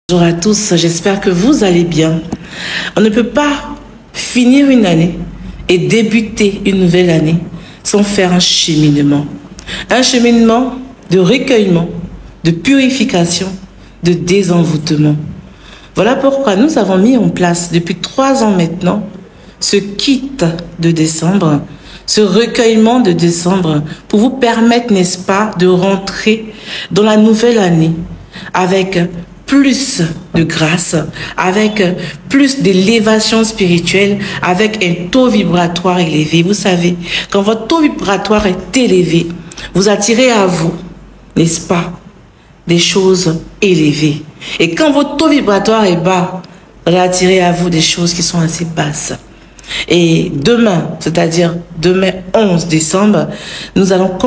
Bonjour à tous, j'espère que vous allez bien. On ne peut pas finir une année et débuter une nouvelle année sans faire un cheminement. Un cheminement de recueillement, de purification, de désenvoûtement. Voilà pourquoi nous avons mis en place depuis 3 ans maintenant ce kit de décembre, ce recueillement de décembre pour vous permettre, n'est-ce pas, de rentrer dans la nouvelle année avec plus de grâce, avec plus d'élévation spirituelle, avec un taux vibratoire élevé. Vous savez, quand votre taux vibratoire est élevé, vous attirez à vous, n'est-ce pas, des choses élevées. Et quand votre taux vibratoire est bas, vous allez attirer à vous des choses qui sont assez basses. Et demain, c'est-à-dire demain 11 décembre, nous allons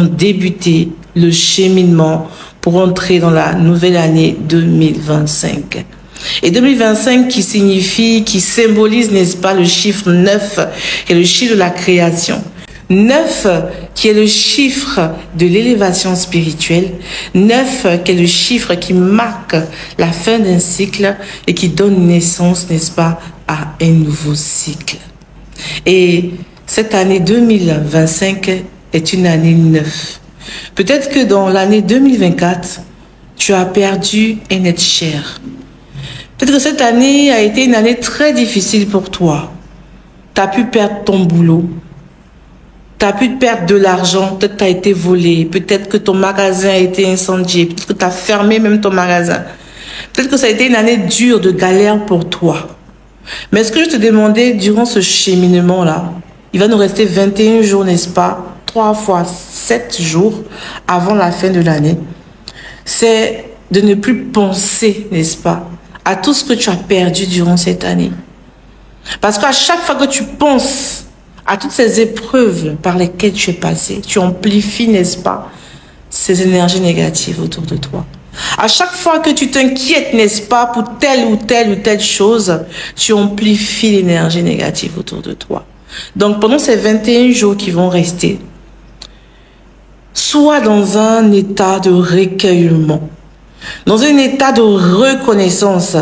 débuter le cheminement pour entrer dans la nouvelle année 2025. Et 2025 qui symbolise, n'est-ce pas, le chiffre 9, qui est le chiffre de la création. 9 qui est le chiffre de l'élévation spirituelle. 9 qui est le chiffre qui marque la fin d'un cycle et qui donne naissance, n'est-ce pas, à un nouveau cycle. Et cette année 2025 est une année 9. Peut-être que dans l'année 2024, tu as perdu un être cher. Peut-être que cette année a été une année très difficile pour toi. Tu as pu perdre ton boulot. Tu as pu perdre de l'argent. Peut-être que tu as été volé. Peut-être que ton magasin a été incendié. Peut-être que tu as fermé même ton magasin. Peut-être que ça a été une année dure, de galère pour toi. Mais ce que je te demandais durant ce cheminement-là, il va nous rester 21 jours, n'est-ce pas? 3 fois 7 jours avant la fin de l'année, c'est de ne plus penser, n'est-ce pas, à tout ce que tu as perdu durant cette année. Parce qu'à chaque fois que tu penses à toutes ces épreuves par lesquelles tu es passé, tu amplifies, n'est-ce pas, ces énergies négatives autour de toi. À chaque fois que tu t'inquiètes, n'est-ce pas, pour telle ou telle chose, tu amplifies l'énergie négative autour de toi. Donc pendant ces 21 jours qui vont rester, sois dans un état de recueillement, dans un état de reconnaissance.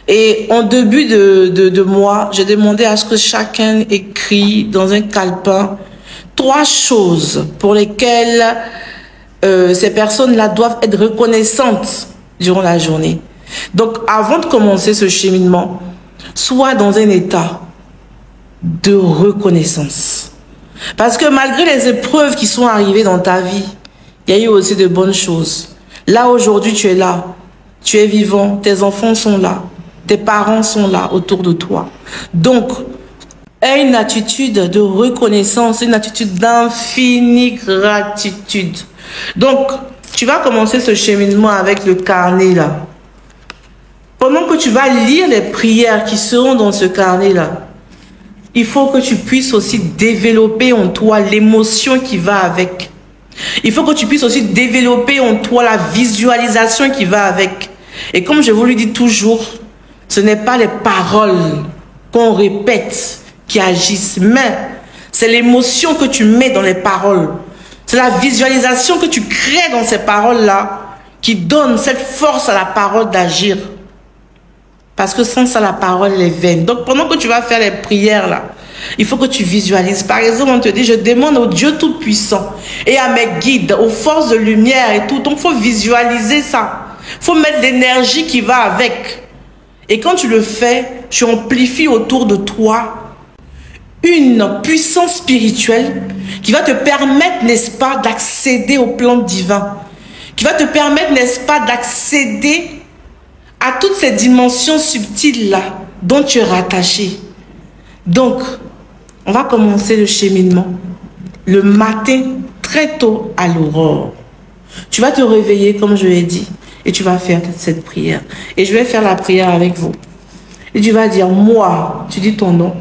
Et en début de mois, j'ai demandé à ce que chacun écrit dans un calepin 3 choses pour lesquelles ces personnes-là doivent être reconnaissantes durant la journée. Donc, avant de commencer ce cheminement, sois dans un état de reconnaissance. Parce que malgré les épreuves qui sont arrivées dans ta vie, il y a eu aussi de bonnes choses. Là, aujourd'hui, tu es là. Tu es vivant. Tes enfants sont là. Tes parents sont là autour de toi. Donc, aie une attitude de reconnaissance, une attitude d'infinie gratitude. Donc, tu vas commencer ce cheminement avec le carnet là. Pendant que tu vas lire les prières qui seront dans ce carnet là, il faut que tu puisses aussi développer en toi l'émotion qui va avec. Il faut que tu puisses aussi développer en toi la visualisation qui va avec. Et comme je vous le dis toujours, ce n'est pas les paroles qu'on répète qui agissent, mais c'est l'émotion que tu mets dans les paroles. C'est la visualisation que tu crées dans ces paroles-là qui donne cette force à la parole d'agir. Parce que sans ça, la parole est vaine. Donc, pendant que tu vas faire les prières, là, il faut que tu visualises. Par exemple, on te dit, je demande au Dieu Tout-Puissant et à mes guides, aux forces de lumière et tout. Donc, il faut visualiser ça. Il faut mettre l'énergie qui va avec. Et quand tu le fais, tu amplifies autour de toi une puissance spirituelle qui va te permettre, n'est-ce pas, d'accéder au plan divin. Qui va te permettre, n'est-ce pas, d'accéder à toutes ces dimensions subtiles-là dont tu es rattaché. Donc, on va commencer le cheminement le matin, très tôt à l'aurore. Tu vas te réveiller, comme je l'ai dit, et tu vas faire cette prière. Et je vais faire la prière avec vous. Et tu vas dire, moi, tu dis ton nom.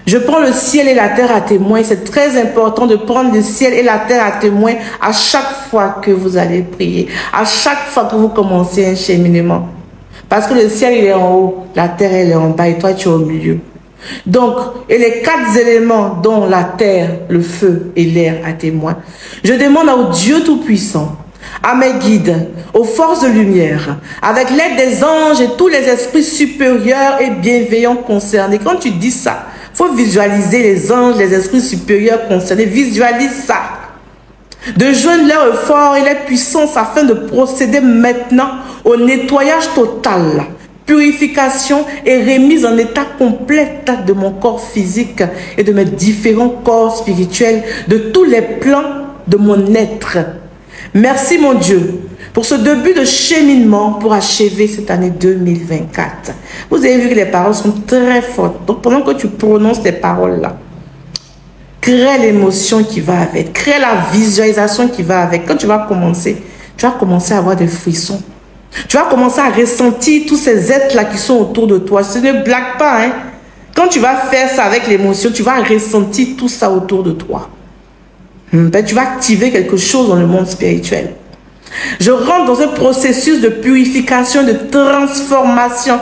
Je prends le ciel et la terre à témoin. C'est très important de prendre le ciel et la terre à témoin à chaque fois que vous allez prier. À chaque fois que vous commencez un cheminement. Parce que le ciel, il est en haut, la terre, elle est en bas, et toi, tu es au milieu. Donc, et les 4 éléments, dont la terre, le feu et l'air à témoin, je demande au Dieu Tout-Puissant à mes guides, aux forces de lumière, avec l'aide des anges et tous les esprits supérieurs et bienveillants concernés. Quand tu dis ça, il faut visualiser les anges, les esprits supérieurs concernés. Visualise ça. De joindre leur effort et leur puissance afin de procéder maintenant au nettoyage total, purification et remise en état complète de mon corps physique et de mes différents corps spirituels, de tous les plans de mon être. Merci mon Dieu pour ce début de cheminement pour achever cette année 2024. Vous avez vu que les paroles sont très fortes. Donc pendant que tu prononces ces paroles-là, crée l'émotion qui va avec, crée la visualisation qui va avec. Quand tu vas commencer à avoir des frissons. Tu vas commencer à ressentir tous ces êtres-là qui sont autour de toi. Ce ne blague pas, hein. Quand tu vas faire ça avec l'émotion, tu vas ressentir tout ça autour de toi. Tu vas activer quelque chose dans le monde spirituel. Je rentre dans un processus de purification, de transformation.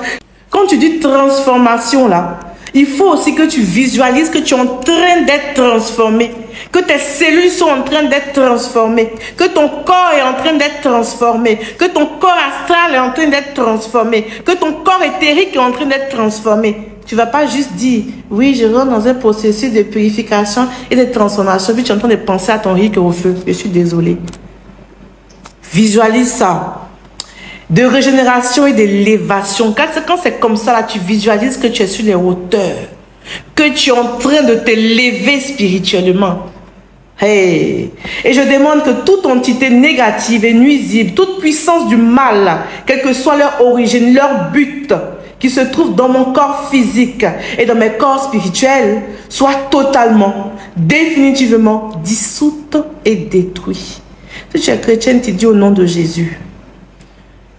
Quand tu dis transformation, là, il faut aussi que tu visualises que tu es en train d'être transformé, que tes cellules sont en train d'être transformées, que ton corps est en train d'être transformé, que ton corps astral est en train d'être transformé, que ton corps éthérique est en train d'être transformé. Tu ne vas pas juste dire, oui, je rentre dans un processus de purification et de transformation, puis tu es en train de penser à ton riz au feu. Je suis désolée. Visualise ça. De régénération et d'élévation. Quand c'est comme ça, là, tu visualises que tu es sur les hauteurs, que tu es en train de t'élever spirituellement. Hey. Et je demande que toute entité négative et nuisible, toute puissance du mal, quelle que soit leur origine, leur but, qui se trouve dans mon corps physique et dans mes corps spirituels, soit totalement, définitivement dissoute et détruite. Si tu es chrétienne, tu dis au nom de Jésus.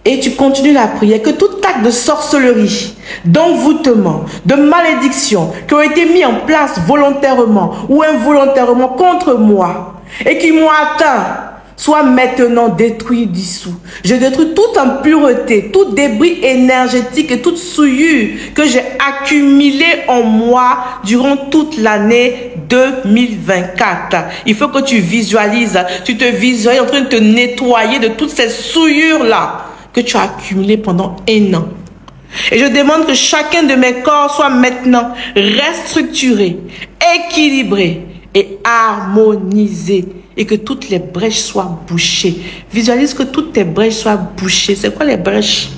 Et tu continues la prière, que tout acte de sorcellerie, d'envoûtement, de malédiction qui ont été mis en place volontairement ou involontairement contre moi et qui m'ont atteint, soit maintenant détruit, dissous. Je détruis toute impureté, tout débris énergétique et toute souillure que j'ai accumulé en moi durant toute l'année 2024. Il faut que tu visualises, tu te visualises en train de te nettoyer de toutes ces souillures-là que tu as accumulées pendant un an. Et je demande que chacun de mes corps soit maintenant restructuré, équilibré et harmonisé. Et que toutes les brèches soient bouchées. Visualise que toutes tes brèches soient bouchées. C'est quoi les brèches?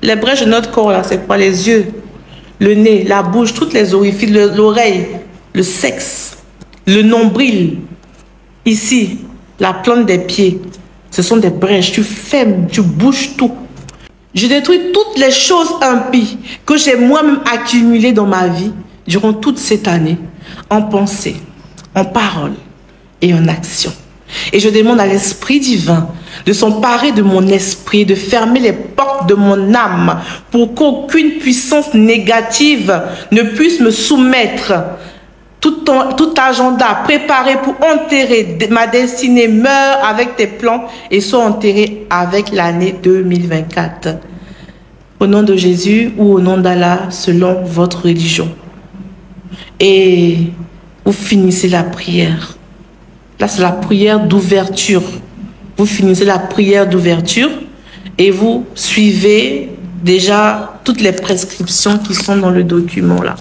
Les brèches de notre corps, là, c'est quoi? Les yeux, le nez, la bouche, toutes les orifices, l'oreille, le sexe, le nombril. Ici, la plante des pieds. Ce sont des brèches. Tu fermes, tu bouches tout. Je détruis toutes les choses impies que j'ai moi-même accumulées dans ma vie durant toute cette année, en pensée, en parole et en action. Et je demande à l'Esprit divin de s'emparer de mon esprit, de fermer les portes de mon âme pour qu'aucune puissance négative ne puisse me soumettre. Tout agenda préparé pour enterrer ma destinée meurt avec tes plans et soit enterré avec l'année 2024. Au nom de Jésus ou au nom d'Allah, selon votre religion. Et vous finissez la prière. Là, c'est la prière d'ouverture. Vous finissez la prière d'ouverture et vous suivez déjà toutes les prescriptions qui sont dans le document là.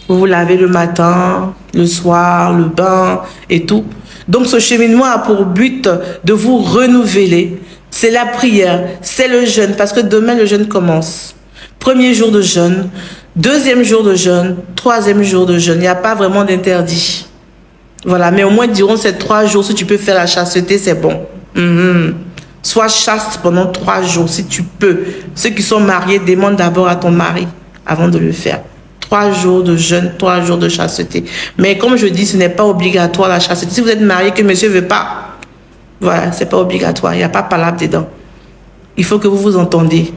Vous vous lavez le matin, le soir, le bain et tout. Donc, ce cheminement a pour but de vous renouveler. C'est la prière, c'est le jeûne, parce que demain, le jeûne commence. Premier jour de jeûne, deuxième jour de jeûne, troisième jour de jeûne. Il n'y a pas vraiment d'interdit. Voilà, mais au moins durant ces 3 jours, si tu peux faire la chasteté, c'est bon. Sois chaste pendant 3 jours, si tu peux. Ceux qui sont mariés, demande d'abord à ton mari avant de le faire. 3 jours de jeûne, 3 jours de chasteté. Mais comme je dis, ce n'est pas obligatoire la chasteté. Si vous êtes marié, que monsieur ne veut pas, voilà, c'est pas obligatoire. Il n'y a pas palabre dedans. Il faut que vous vous entendiez.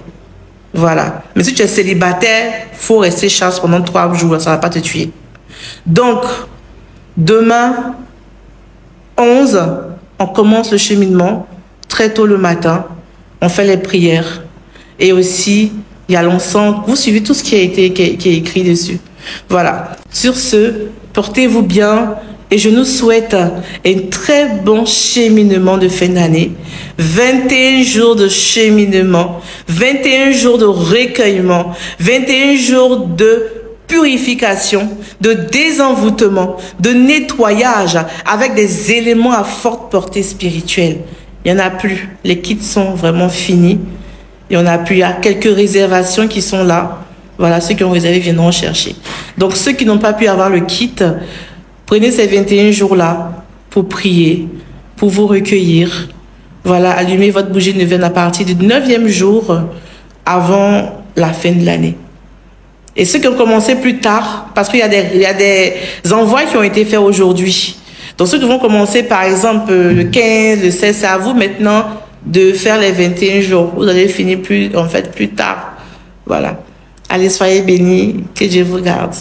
Voilà. Mais si tu es célibataire, il faut rester chaste pendant 3 jours, ça ne va pas te tuer. Donc, demain, 11, on commence le cheminement, très tôt le matin, on fait les prières. Et aussi, il y a l'encens, vous suivez tout ce qui est écrit dessus. Voilà. Sur ce, portez-vous bien et Et je nous souhaite un très bon cheminement de fin d'année. 21 jours de cheminement, 21 jours de recueillement, 21 jours de purification, de désenvoûtement, de nettoyage avec des éléments à forte portée spirituelle. Il n'y en a plus. Les kits sont vraiment finis. Il n'y en a plus. Il y a quelques réservations qui sont là. Voilà, ceux qui ont réservé viendront chercher. Donc, ceux qui n'ont pas pu avoir le kit, prenez ces 21 jours-là pour prier, pour vous recueillir. Voilà, allumez votre bougie de neuvaine à partir du 9e jour avant la fin de l'année. Et ceux qui ont commencé plus tard, parce qu'il y a des envois qui ont été faits aujourd'hui. Donc, ceux qui vont commencer, par exemple, le 15, le 16, c'est à vous maintenant de faire les 21 jours. Vous allez finir plus tard. Voilà. Allez, soyez bénis. Que Dieu vous garde.